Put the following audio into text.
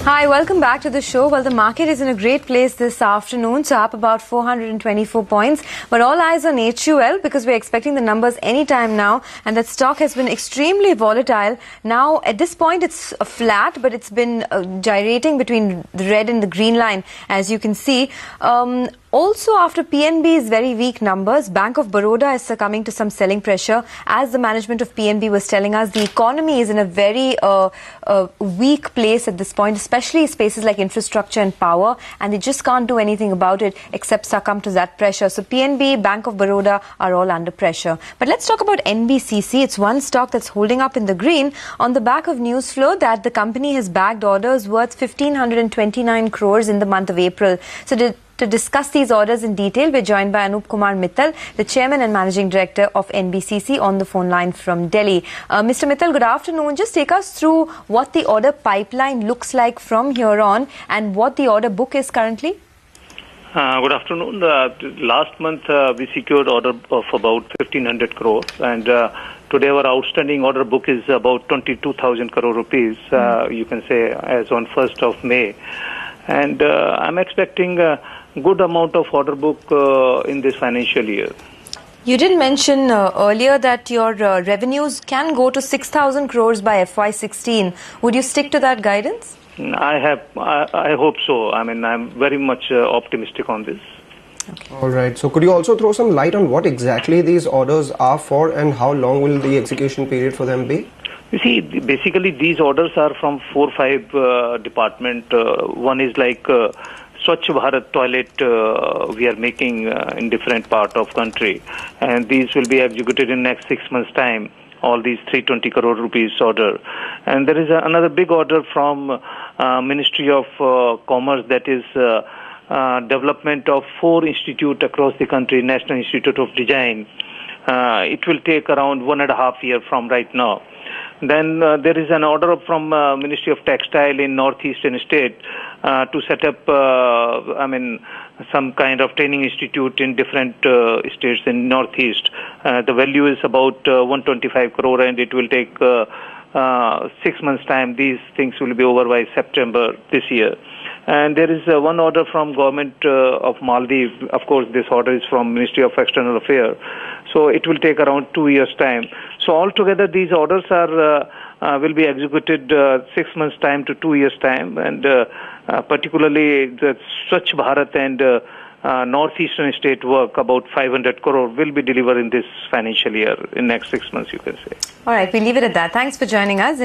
Hi, welcome back to the show. Well, the market is in a great place this afternoon, so up about 424 points. But all eyes on HUL because we're expecting the numbers anytime now, and that stock has been extremely volatile. Now, at this point, it's flat, but it's been gyrating between the red and the green line, as you can see. Also, after PNB's very weak numbers, Bank of Baroda is succumbing to some selling pressure. As the management of PNB was telling us, the economy is in a very weak place at this point, especially spaces like infrastructure and power, and they just can't do anything about it except succumb to that pressure. So PNB, Bank of Baroda are all under pressure. But let's talk about NBCC. It's one stock that's holding up in the green on the back of news flow that the company has bagged orders worth 1,529 crores in the month of April. So to discuss these orders in detail, we're joined by Anup Kumar Mittal, the Chairman and Managing Director of NBCC, on the phone line from Delhi. Mr. Mittal, good afternoon. Just take us through what the order pipeline looks like from here on and what the order book is currently. Good afternoon. Last month, we secured order of about 1,500 crores, and today our outstanding order book is about 22,000 crore rupees, you can say, as on 1st of May. And I'm expecting good amount of order book in this financial year. You did mention earlier that your revenues can go to 6,000 crores by FY16. Would you stick to that guidance? I hope so. I mean, I'm very much optimistic on this. Okay. All right. So could you also throw some light on what exactly these orders are for and how long will the execution period for them be? You see, basically these orders are from 4-5 departments. One is like Swachh Bharat toilet we are making in different part of country, and these will be executed in next 6 months' time. All these 320 crore rupees order, and there is another big order from Ministry of Commerce, that is development of 4 institutes across the country, National Institute of Design. It will take around 1.5 years from right now. Then there is an order from Ministry of Textile in Northeastern state to set up, some kind of training institute in different states in Northeast. The value is about 125 crore, and it will take 6 months' time. These things will be over by September this year. And there is one order from government of Maldives. Of course, this order is from Ministry of External Affairs. So it will take around 2 years' time. So altogether, these orders are will be executed 6 months' time to 2 years' time. And particularly the Swachh Bharat and Northeastern state work, about 500 crore, will be delivered in this financial year, in next 6 months, you can say. All right, we'll leave it at that. Thanks for joining us.